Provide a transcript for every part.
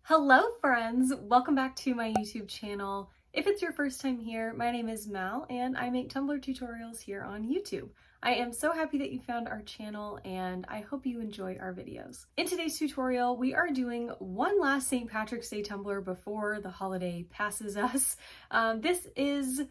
Hello friends! Welcome back to my YouTube channel. If it's your first time here, my name is Mal and I make Tumbler tutorials here on YouTube. I am so happy that you found our channel and I hope you enjoy our videos. In today's tutorial, we are doing one last St. Patrick's Day tumbler before the holiday passes us. This is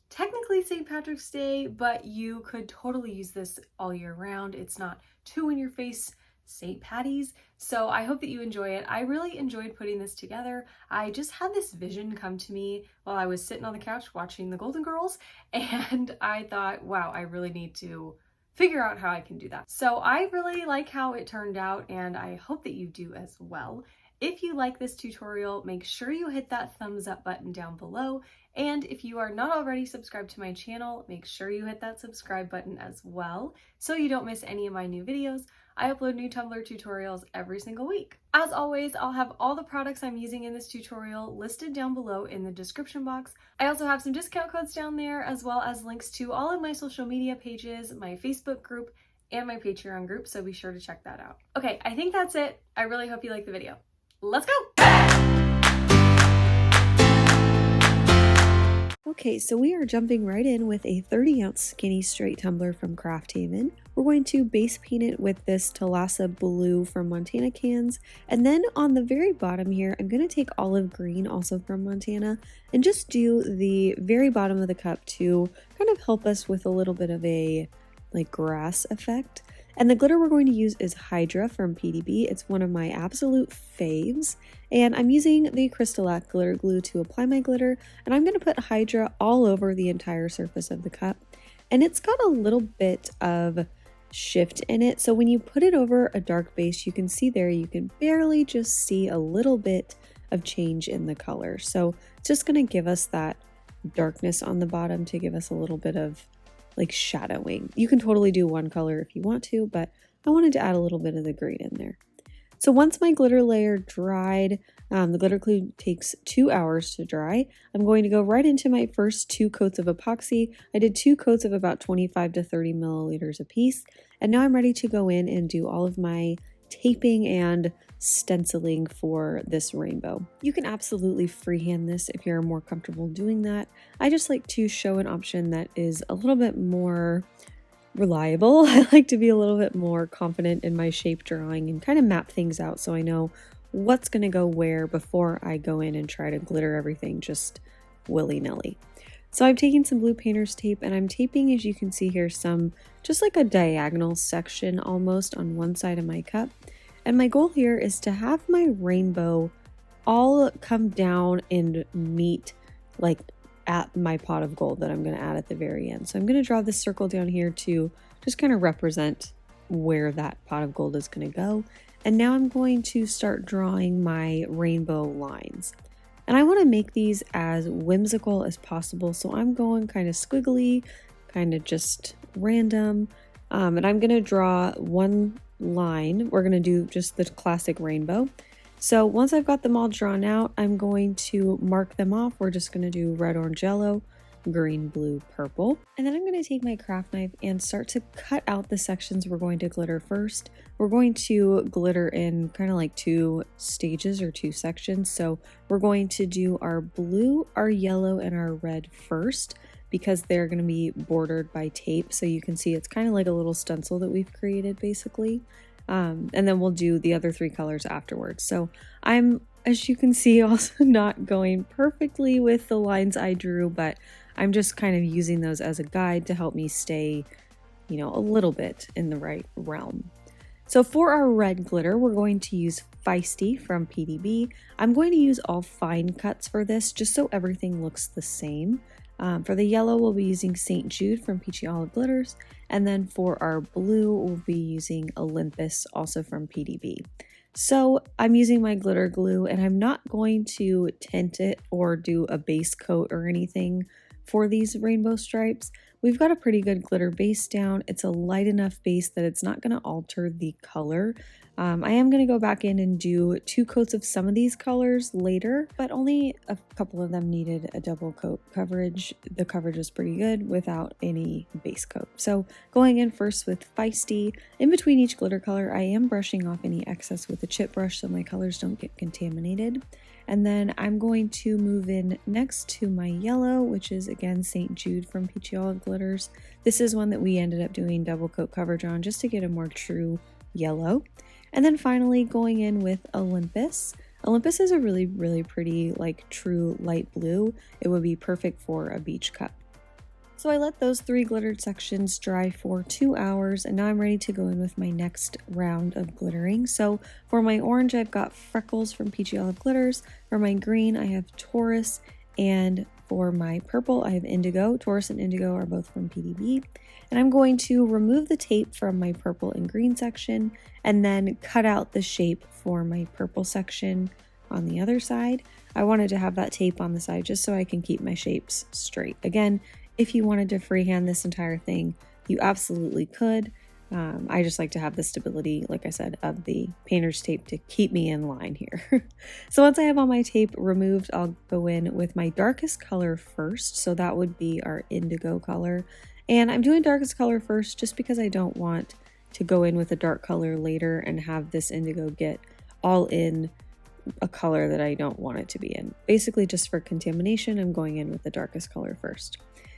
technically St. Patrick's Day, but you could totally use this all year round. It's not too in your face St. Patty's, so I hope that you enjoy it. I really enjoyed putting this together. I just had this vision come to me while I was sitting on the couch watching the Golden Girls, and I thought, wow, I really need to figure out how I can do that. So I really like how it turned out, and I hope that you do as well. If you like this tutorial, make sure you hit that thumbs up button down below. And if you are not already subscribed to my channel, make sure you hit that subscribe button as well so you don't miss any of my new videos. I upload new Tumbler tutorials every single week. As always, I'll have all the products I'm using in this tutorial listed down below in the description box. I also have some discount codes down there, as well as links to all of my social media pages, my Facebook group, and my Patreon group, so be sure to check that out. Okay, I think that's it. I really hope you like the video. Let's go! Okay, so we are jumping right in with a 30-ounce skinny straight tumbler from Craft Haven. We're going to base paint it with this Thalassa blue from Montana cans, and then on the very bottom here, I'm going to take olive green, also from Montana, and just do the very bottom of the cup to kind of help us with a little bit of a grass effect. And the glitter we're going to use is Hydra from PDB. It's one of my absolute faves. And I'm using the Crystalac glitter glue to apply my glitter. And I'm going to put Hydra all over the entire surface of the cup. And it's got a little bit of shift in it. So when you put it over a dark base, you can see there, you can barely just see a little bit of change in the color. So it's just going to give us that darkness on the bottom to give us a little bit of shadowing. You can totally do one color if you want to, but I wanted to add a little bit of the green in there. So once my glitter layer dried, the glitter glue takes 2 hours to dry. I'm going to go right into my first 2 coats of epoxy. I did 2 coats of about 25 to 30 milliliters a piece, and now I'm ready to go in and do all of my taping and stenciling for this rainbow. You can absolutely freehand this if you're more comfortable doing that. I just like to show an option that is a little bit more reliable. I like to be a little bit more confident in my shape drawing and kind of map things out so I know what's going to go where before I go in and try to glitter everything just willy-nilly. So I'm taking some blue painter's tape and I'm taping, as you can see here, some just like a diagonal section almost on one side of my cup. And my goal here is to have my rainbow all come down and meet at my pot of gold that I'm going to add at the very end. So I'm going to draw this circle down here to just kind of represent where that pot of gold is going to go. And now I'm going to start drawing my rainbow lines. And I want to make these as whimsical as possible, so I'm going kind of squiggly, kind of just random. And I'm going to draw one line. We're going to do just the classic rainbow. So once I've got them all drawn out, I'm going to mark them off. We're just going to do red, orange, yellow, green, blue, purple. And then I'm going to take my craft knife and start to cut out the sections we're going to glitter first. We're going to glitter in kind of like 2 stages or 2 sections. So we're going to do our blue, our yellow, and our red first because they're going to be bordered by tape. So you can see it's kind of like a little stencil that we've created basically. And then we'll do the other 3 colors afterwards. So I'm, as you can see, also not going perfectly with the lines I drew, but I'm just kind of using those as a guide to help me stay, a little bit in the right realm. So for our red glitter, we're going to use Feisty from PDB. I'm going to use all fine cuts for this, just so everything looks the same. For the yellow, we'll be using St. Jude from Peachy Olive Glitters. And then for our blue, we'll be using Olympus, also from PDB. So I'm using my glitter glue, and I'm not going to tint it or do a base coat or anything for these rainbow stripes. We've got a pretty good glitter base down. It's a light enough base that it's not going to alter the color I am going to go back in and do 2 coats of some of these colors later, but only a couple of them needed a double coat coverage. The coverage was pretty good without any base coat. So going in first with Feisty, in between each glitter color, I am brushing off any excess with a chip brush so my colors don't get contaminated. And then I'm going to move in next to my yellow, which is again St. Jude from Peachy Olive Glitters. This is one that we ended up doing double coat coverage on just to get a more true yellow. And then finally going in with Olympus. Olympus is a really, really pretty, like true light blue. It would be perfect for a beach cup. So I let those 3 glittered sections dry for 2 hours, and now I'm ready to go in with my next round of glittering. So for my orange, I've got Freckles from Peachy Olive Glitters. For my green, I have Taurus, and for my purple, I have Indigo. Taurus and Indigo are both from PDB. And I'm going to remove the tape from my purple and green section, and then cut out the shape for my purple section on the other side. I wanted to have that tape on the side just so I can keep my shapes straight. Again, if you wanted to freehand this entire thing, you absolutely could. I just like to have the stability, like I said, of the painter's tape to keep me in line here. So once I have all my tape removed, I'll go in with my darkest color first. So that would be our indigo color. And I'm doing darkest color first just because I don't want to go in with a dark color later and have this indigo get all in a color that I don't want it to be in. Basically, just for contamination, I'm going in with the darkest color first.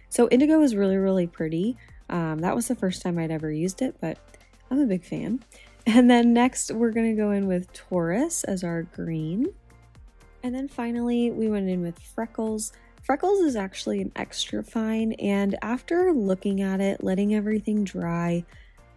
So indigo is really, really pretty. That was the first time I'd ever used it, but I'm a big fan. And then next we're gonna go in with Taurus as our green. And then finally we went in with Freckles. Freckles is actually an extra fine, and after looking at it, letting everything dry,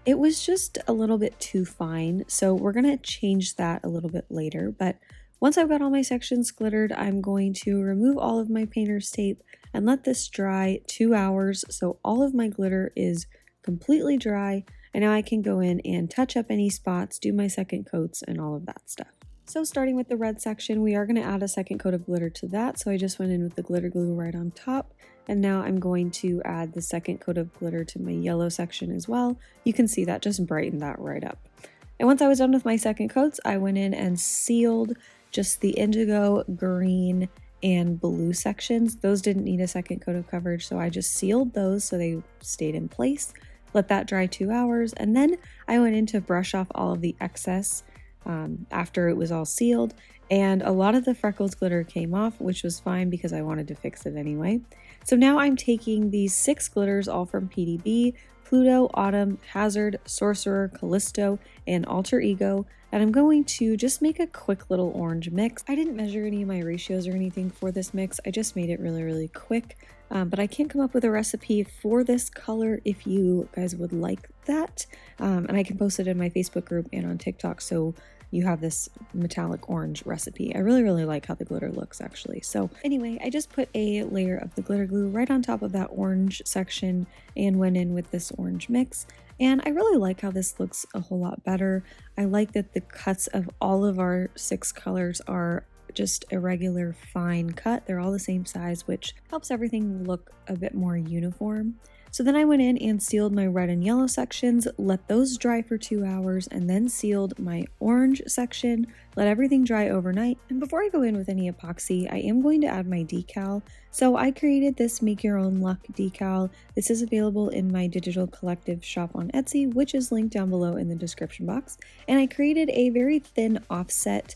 it was just a little bit too fine. So we're gonna change that a little bit later, but once I've got all my sections glittered, I'm going to remove all of my painter's tape and let this dry 2 hours so all of my glitter is completely dry, and now I can go in and touch up any spots, do my second coats, and all of that stuff. So starting with the red section, we are going to add a second coat of glitter to that, so I just went in with the glitter glue right on top, and now I'm going to add the second coat of glitter to my yellow section as well. You can see that just brightened that right up. And once I was done with my second coats, I went in and sealed just the indigo, green, and blue sections. Those didn't need a second coat of coverage, so I just sealed those so they stayed in place. Let that dry 2 hours, and then I went in to brush off all of the excess after it was all sealed, and a lot of the Freckles glitter came off, which was fine because I wanted to fix it anyway. So now I'm taking these 6 glitters, all from PDB, Pluto, Autumn, Hazard, Sorcerer, Callisto, and Alter Ego, and I'm going to just make a quick little orange mix. I didn't measure any of my ratios or anything for this mix, I just made it really, really quick, but I can't come up with a recipe for this color if you guys would like that, and I can post it in my Facebook group and on TikTok, so you have this metallic orange recipe. I really, really like how the glitter looks actually. So anyway, I just put a layer of the glitter glue right on top of that orange section and went in with this orange mix. And I really like how this looks a whole lot better. I like that the cuts of all of our 6 colors are just a regular fine cut. They're all the same size, which helps everything look a bit more uniform. So then I went in and sealed my red and yellow sections, let those dry for 2 hours, and then sealed my orange section, let everything dry overnight. And before I go in with any epoxy, I am going to add my decal. So I created this Make Your Own Luck decal. This is available in my digital collective shop on Etsy, which is linked down below in the description box. And I created a very thin offset.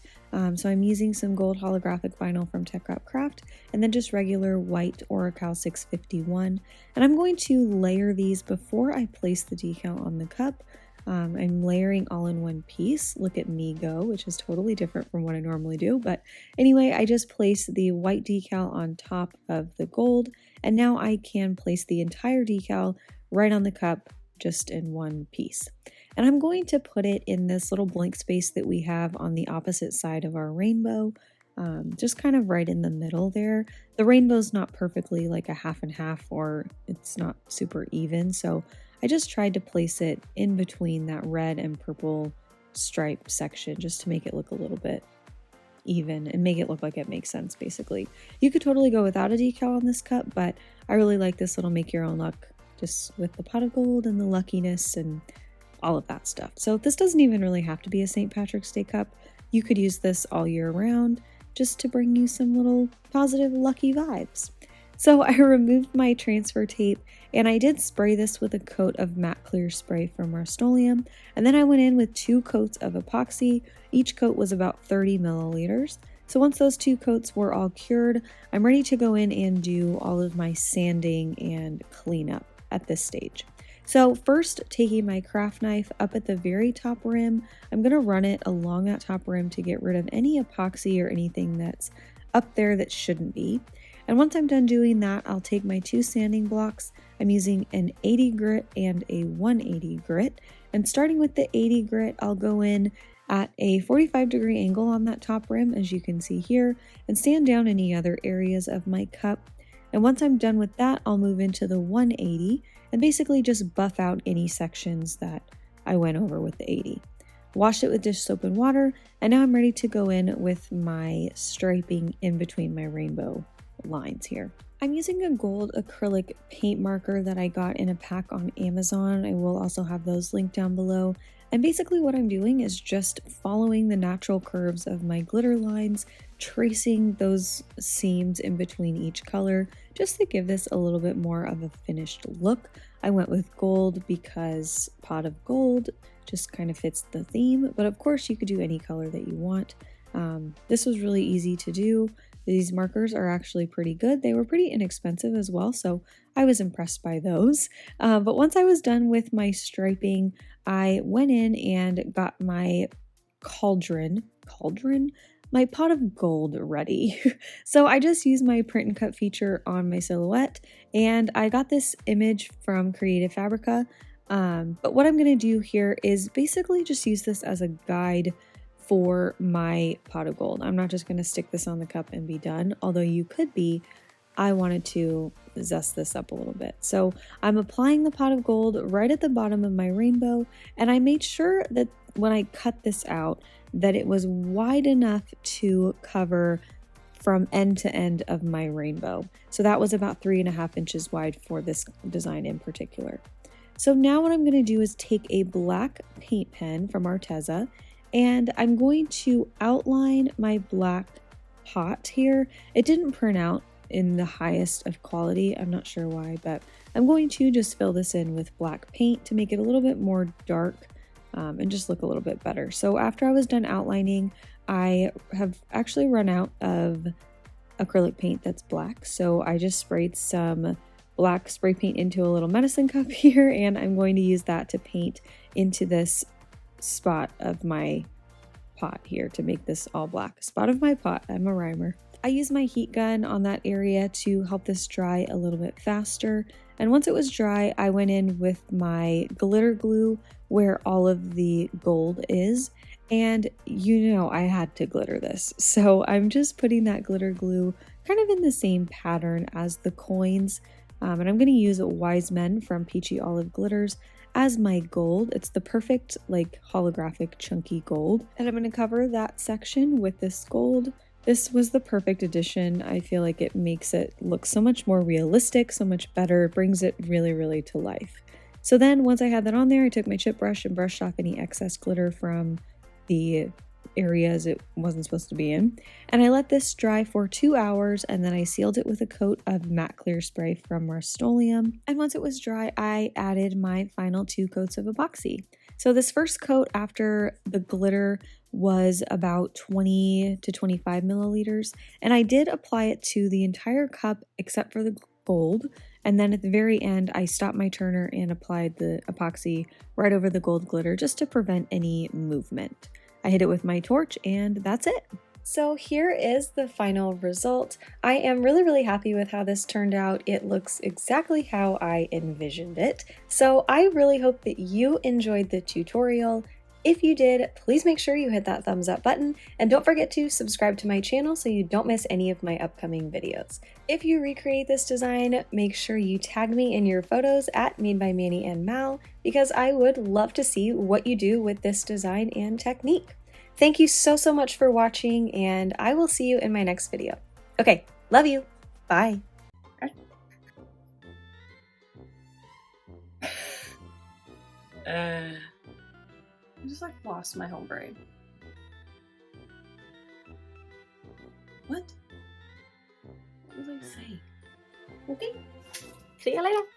So I'm using some gold holographic vinyl from Tech Wrap Craft, and then just regular white Oracal 651. And I'm going to layer these before I place the decal on the cup. I'm layering all in one piece. Look at me go, which is totally different from what I normally do. But anyway, I just place the white decal on top of the gold, and now I can place the entire decal right on the cup just in one piece. And I'm going to put it in this little blank space that we have on the opposite side of our rainbow, just kind of right in the middle there. The rainbow's not perfectly like a half and half, or it's not super even, so I just tried to place it in between that red and purple stripe section just to make it look a little bit even and make it look like it makes sense, basically. You could totally go without a decal on this cup, but I really like this little Make Your Own Luck just with the pot of gold and the luckiness and all of that stuff. So this doesn't even really have to be a St. Patrick's Day cup. You could use this all year round just to bring you some little positive lucky vibes. So I removed my transfer tape and I did spray this with a coat of matte clear spray from Rust-Oleum, and then I went in with 2 coats of epoxy. Each coat was about 30 milliliters. So once those 2 coats were all cured, I'm ready to go in and do all of my sanding and cleanup at this stage. So first, taking my craft knife up at the very top rim, I'm going to run it along that top rim to get rid of any epoxy or anything that's up there that shouldn't be. And once I'm done doing that, I'll take my 2 sanding blocks. I'm using an 80 grit and a 180 grit. And starting with the 80 grit, I'll go in at a 45-degree angle on that top rim, as you can see here, and sand down any other areas of my cup. And once I'm done with that, I'll move into the 180 and basically just buff out any sections that I went over with the 80. Wash it with dish soap and water, and now I'm ready to go in with my striping in between my rainbow lines here. I'm using a gold acrylic paint marker that I got in a pack on Amazon. I will also have those linked down below. And basically what I'm doing is just following the natural curves of my glitter lines, tracing those seams in between each color, just to give this a little bit more of a finished look. I went with gold because pot of gold just kind of fits the theme, but of course you could do any color that you want. This was really easy to do. These markers are actually pretty good. They were pretty inexpensive as well, so I was impressed by those. But once I was done with my striping, I went in and got my my pot of gold ready. So I just used my print and cut feature on my silhouette, and I got this image from Creative Fabrica. But what I'm going to do here is basically just use this as a guide for my pot of gold. I'm not just going to stick this on the cup and be done, although you could be. I wanted to zest this up a little bit. So I'm applying the pot of gold right at the bottom of my rainbow, and I made sure that when I cut this out that it was wide enough to cover from end to end of my rainbow. So that was about 3.5 inches wide for this design in particular. So now what I'm going to do is take a black paint pen from Arteza, and I'm going to outline my black pot here. It didn't print out in the highest of quality. I'm not sure why, but I'm going to just fill this in with black paint to make it a little bit more dark and just look a little bit better. So after I was done outlining, I have actually run out of acrylic paint that's black. So I just sprayed some black spray paint into a little medicine cup here, and I'm going to use that to paint into this spot of my pot here to make this all black. Spot of my pot, I'm a rhymer. I used my heat gun on that area to help this dry a little bit faster. And once it was dry, I went in with my glitter glue where all of the gold is. And you know, I had to glitter this. So I'm just putting that glitter glue kind of in the same pattern as the coins. And I'm going to use Wise Men from Peachy Olive Glitters as my gold. It's the perfect like holographic chunky gold. And I'm going to cover that section with this gold. This was the perfect addition. I feel like it makes it look so much more realistic, so much better. It brings it really, really to life. So then once I had that on there, I took my chip brush and brushed off any excess glitter from the areas it wasn't supposed to be in. And I let this dry for 2 hours, and then I sealed it with a coat of matte clear spray from Rust-Oleum. And once it was dry, I added my final 2 coats of epoxy. So this first coat after the glitter was about 20 to 25 milliliters, and I did apply it to the entire cup except for the gold. And then at the very end, I stopped my turner and applied the epoxy right over the gold glitter just to prevent any movement. I hit it with my torch, and that's it. So here is the final result. I am really, really happy with how this turned out. It looks exactly how I envisioned it. So I really hope that you enjoyed the tutorial. If you did, please make sure you hit that thumbs up button, and don't forget to subscribe to my channel so you don't miss any of my upcoming videos. If you recreate this design, make sure you tag me in your photos at Made by MANIANDMAL, because I would love to see what you do with this design and technique. Thank you so much for watching, and I will see you in my next video. Okay, love you. Bye. just like lost my whole brain. What? What was I saying? Okay. See you later.